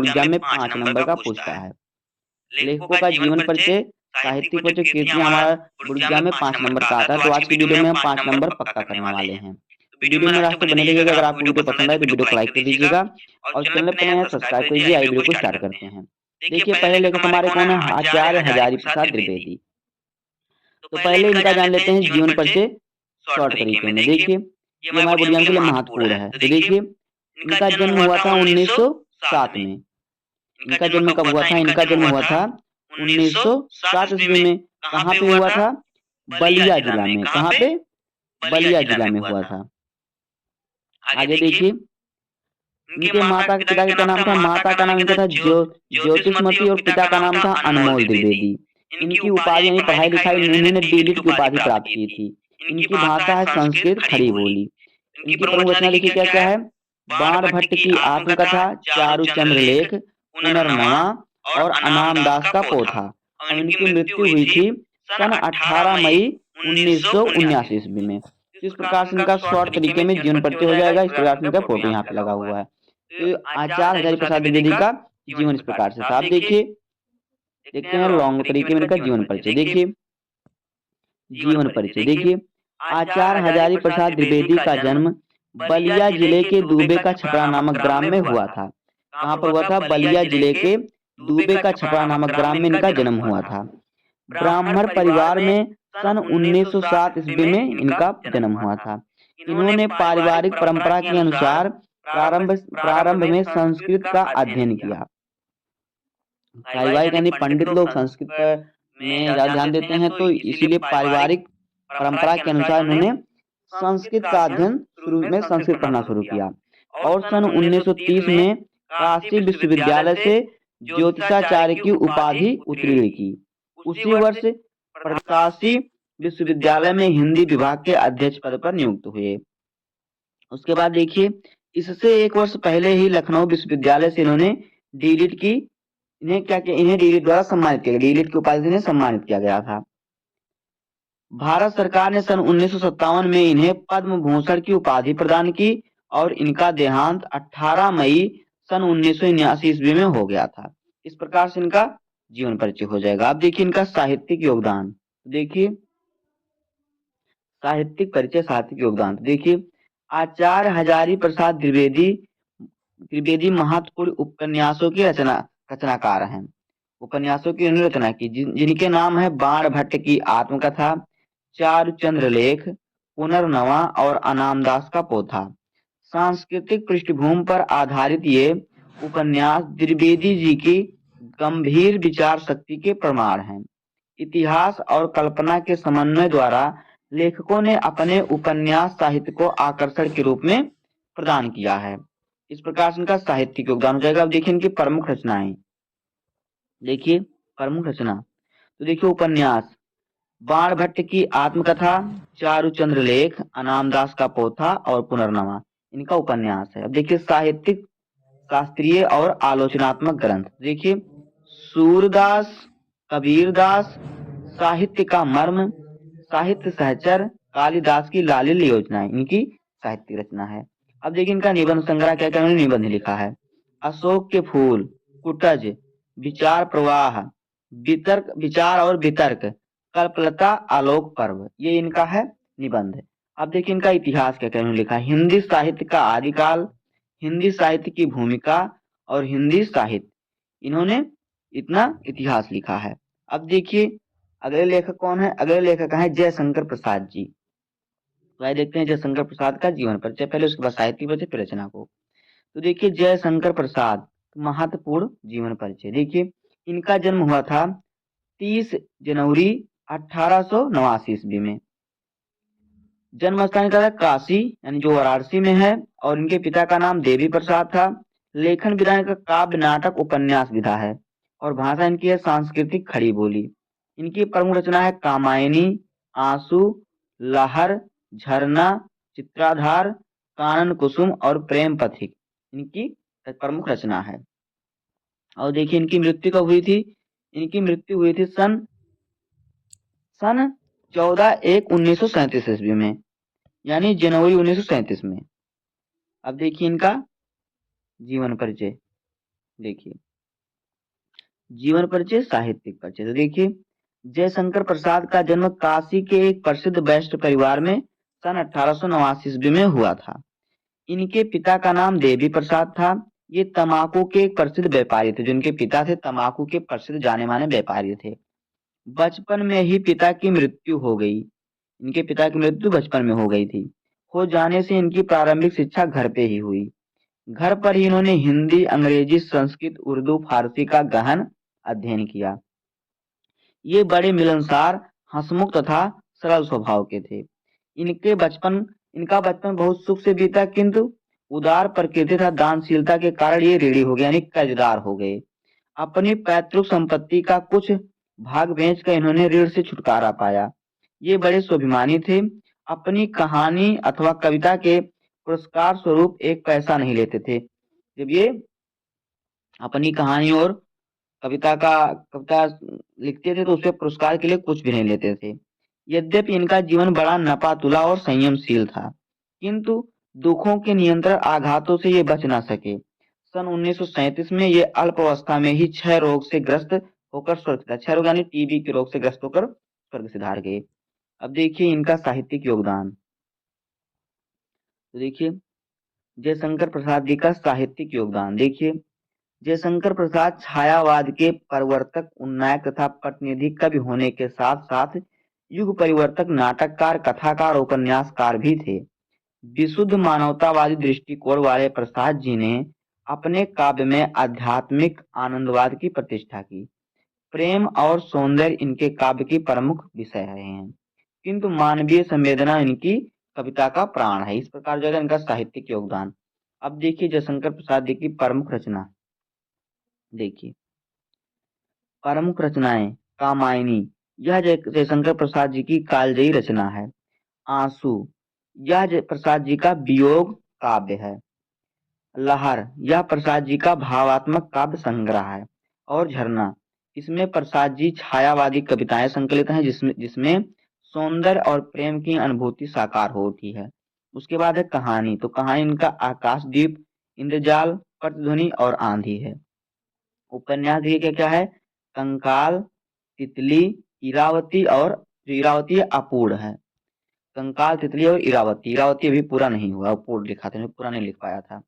Exam में 5 number का पूछता है। लेखकों का जीवन परिचय, साहित्यिक परिचय, कृतियाँ हमारा बोर्ड एग्जाम में 5 नंबर का आता है, तो आज की वीडियो में हम 5 नंबर पक्का करने वाले हैं। तो वीडियो में लास्ट तक बने रहिएगा। अगर आपको वीडियो पसंद आए तो वीडियो को लाइक कर दीजिएगा और चैनल पे नए हैं सब्सक्राइब कर दीजिए। आइए वीडियो को स्टार्ट करते हैं। देखिए पहले लेखक हमारे कौन है? आचार्य हजारी प्रसाद द्विवेदी। तो पहले इनका जान लेते हैं जीवन परिचय शॉर्ट तरीके में। देखिए ये हमारे बोर्ड एग्जाम के लिए महत्वपूर्ण है। तो देखिए इनका जन्म हुआ था 1907 में। इनका जन्म कब हुआ था? इनका जन्म हुआ था 1907 ईस्वी में। कहाँ पे हुआ था? बलिया जिला में। कहाँ पे? बलिया जिला में हुआ था। आगे देखिए इनके माता पिता का क्या नाम था? माता का नाम इनका था ज्योतिषमती और पिता का नाम था अनमोल द्विवेदी। इनकी उपाधि यानी पढ़ाई लिखाई इन्होंने डीलिट की उपाधि प्राप्त की थी। इनकी भाषा है संस्कृत खड़ी बोली। इनकी प्रमुख रचना देखिए क्या क्या है? बाण भट्ट की आत्मकथा, चारुचंद्र लेख, पुनर्नवा और अनामदास का पोथा। और इनकी मृत्यु हुई थी सन 18 मई 1979 ईस्वी में। इस प्रकार से इनका शॉर्ट तरीके में जीवन परिचय हो जाएगा। इस प्रकार से इनका फोटो यहाँ पे लगा हुआ है। तो आचार्य हजारी प्रसाद द्विवेदी का जीवन इस प्रकार से था। आप देखिए देखते हैं लॉन्ग तरीके में इनका जीवन परिचय। देखिए जीवन परिचय देखिए आचार्य हजारी प्रसाद द्विवेदी का जन्म बलिया जिले के दूबे का छपरा नामक ग्राम में हुआ था। कहाँ पर हुआ था? बलिया जिले के दूबे का छपरा नामक ग्राम में इनका जन्म हुआ था। ब्राह्मण परिवार में सन 1907 ईस्वी में इनका जन्म हुआ था। इन्होंने पारिवारिक परंपरा के अनुसार प्रारंभ में संस्कृत का अध्ययन किया। पारिवारिक यानी पंडित लोग संस्कृत में ज्यादा ध्यान देते हैं, तो इसीलिए पारिवारिक परंपरा के अनुसार इन्होंने संस्कृत का अध्ययन शुरू में संस्कृत पढ़ना शुरू किया। और सन 1930 में काशी विश्वविद्यालय से ज्योतिषाचार्य की उपाधि उत्तीर्ण की। उसी वर्ष काशी विश्वविद्यालय में हिंदी विभाग के अध्यक्ष पद पर नियुक्त हुए। उसके बाद देखिए इससे एक वर्ष पहले ही लखनऊ विश्वविद्यालय से इन्होंने डीलिट की। इन्हें क्या किया? इन्हें डीलिट द्वारा सम्मानित किया गया। डीलिट की उपाधि से सम्मानित किया गया था। भारत सरकार ने सन 1957 में इन्हें पद्म भूषण की उपाधि प्रदान की और इनका देहांत 18 मई सन 1979 ईस्वी में हो गया था। इस प्रकार से इनका जीवन परिचय हो जाएगा। अब देखिए इनका साहित्यिक योगदान। देखिए साहित्यिक परिचय, साहित्यिक योगदान। देखिए आचार्य हजारी प्रसाद द्विवेदी महत्वपूर्ण उपन्यासों के रचनाकार हैं। उपन्यासों की उन्होंने रचना की जिनके नाम है बाण भट्ट की आत्मकथा, चारुचंद्र लेख, पुनर्नवा और अनामदास का पोथा। सांस्कृतिक पृष्ठभूमि पर आधारित ये उपन्यास द्विवेदी जी की गंभीर विचार शक्ति के प्रमाण हैं। इतिहास और कल्पना के समन्वय द्वारा लेखकों ने अपने उपन्यास साहित्य को आकर्षण के रूप में प्रदान किया है। इस प्रकार से इनका साहित्यिक योगदान हो जाएगा। अब देखिए इनकी प्रमुख रचनाएं। देखिए प्रमुख रचना तो देखिए उपन्यास बाण भट्ट की आत्मकथा, चारुचंद्र लेख, अनामदास का पोथा और पुनर्नवा इनका उपन्यास है। अब देखिए साहित्यिक शास्त्रीय और आलोचनात्मक ग्रंथ। देखिए सूरदास, कबीरदास, साहित्य का मर्म, साहित्य सहचर, कालिदास की लालिल योजनाएं इनकी साहित्यिक रचना है। अब देखिए इनका निबंध संग्रह क्या क्या उन्होंने निबंध लिखा है। अशोक के फूल, कुटज, विचार प्रवाह, वितर्क, विचार और वितर्क, कल्पलता, आलोक पर्व, ये इनका है निबंध। अब देखिए इनका इतिहास क्या क्या उन्होंने लिखा है। हिंदी साहित्य का आदिकाल, हिंदी साहित्य की भूमिका और हिंदी साहित्य, इन्होंने इतना इतिहास लिखा है। अब देखिए अगले लेखक कौन है? अगले लेखक है जयशंकर प्रसाद जी। तो आइए देखते हैं जयशंकर प्रसाद का जीवन परिचय, पहले उसके बाद साहित्यिक परिचय फिर रचना को। तो देखिए जयशंकर प्रसाद महत्वपूर्ण जीवन परिचय। देखिए इनका जन्म हुआ था 30 जनवरी 1889 ईस्वी में। जन्म स्थान इनका था काशी यानी जो वाराणसी में है। और इनके पिता का नाम देवी प्रसाद था। लेखन विधा इनका काव्य, नाटक, उपन्यास विधा है। और भाषा इनकी है सांस्कृतिक खड़ी बोली। इनकी प्रमुख रचना है कामायनी, आंसू, लहर, झरना, चित्राधार, कानन कुसुम और प्रेम पथिक इनकी प्रमुख रचना है। और देखिए इनकी मृत्यु कब हुई थी? इनकी मृत्यु हुई थी सन 14/1/1937 ईस्वी में, यानी जनवरी 1937 में। अब देखिए इनका जीवन परिचय। देखिए, जीवन परिचय, साहित्यिक परिचय। तो देखिए, जयशंकर प्रसाद का जन्म काशी के एक प्रसिद्ध वैश्य परिवार में सन 1889 ईस्वी में हुआ था। इनके पिता का नाम देवी प्रसाद था। ये तम्बाकू के एक प्रसिद्ध व्यापारी थे। जो इनके पिता थे, तम्बाकू के प्रसिद्ध जाने माने व्यापारी थे। बचपन में ही पिता की मृत्यु हो गई। इनके पिता की मृत्यु बचपन में हो गई थी। हो जाने से इनकी प्रारंभिक शिक्षा घर पे ही हुई। घर पर ही इन्होंने हिंदी, अंग्रेजी, संस्कृत, उर्दू, फारसी का गहन अध्ययन किया। ये बड़े मिलनसार, हंसमुख तथा सरल स्वभाव के थे। इनके बचपन इनका बचपन बहुत सुख से बीता, किंतु उदार प्रकृति तथा दानशीलता के कारण ये ऋणी हो गए, यानी कर्जदार हो गए। अपनी पैतृक संपत्ति का कुछ भाग बेचकर इन्होंने ऋण से छुटकारा पाया। ये बड़े स्वाभिमानी थे। अपनी कहानी अथवा कविता के पुरस्कार स्वरूप एक पैसा नहीं लेते थे। जब ये अपनी कहानी और कविता लिखते थे तो उसपे पुरस्कार के लिए कुछ भी नहीं लेते थे। यद्यपि इनका जीवन बड़ा नपातुला और संयमशील था, किंतु दुखों के नियंत्रण आघातों से ये बच ना सके। सन 1937 में ये अल्पावस्था में ही क्षय रोग से ग्रस्त होकर क्षय रोग यानी टीबी के रोग से ग्रस्त होकर स्वर्ग सिधार गए। अब देखिए इनका साहित्यिक योगदान। तो देखिए, जयशंकर प्रसाद जी का साहित्यिक योगदान। देखिए, जयशंकर प्रसाद छायावाद के प्रवर्तक, उन्नायक तथा प्रतिनिधि कवि होने के साथ साथ युग परिवर्तक, नाटककार, कथाकार, उपन्यासकार भी थे। विशुद्ध मानवतावादी दृष्टिकोण वाले प्रसाद जी ने अपने काव्य में आध्यात्मिक आनंदवाद की प्रतिष्ठा की। प्रेम और सौंदर्य इनके काव्य की प्रमुख विषय रहे हैं, किंतु मानवीय संवेदना इनकी कविता का प्राण है। इस प्रकार जो है इनका साहित्यिक योगदान। अब देखिए जयशंकर प्रसाद जी की प्रमुख रचना। देखिए, प्रमुख रचनाएं। कामायनी, यह जयशंकर प्रसाद जी की कालजयी रचना है। आंसू, यह प्रसाद जी का वियोग काव्य है। लहर, यह प्रसाद जी का भावात्मक काव्य संग्रह है। और झरना, इसमें प्रसाद जी छायावादी कविताएं संकलित हैं, जिसमें जिसमें सौंदर्य और प्रेम की अनुभूति साकार हो उठी है। उसके बाद है कहानी। तो कहानी इनका आकाशदीप, इंद्रजाल, प्रतिध्वनि और आंधी है। उपन्यास देखिए क्या क्या है। कंकाल, तितली, इरावती, और इरावती अपूर्ण है। कंकाल, तितली और इरावती। इरावती अभी पूरा नहीं हुआ, अपूर्ण लिखा था, पूरा नहीं लिख पाया था।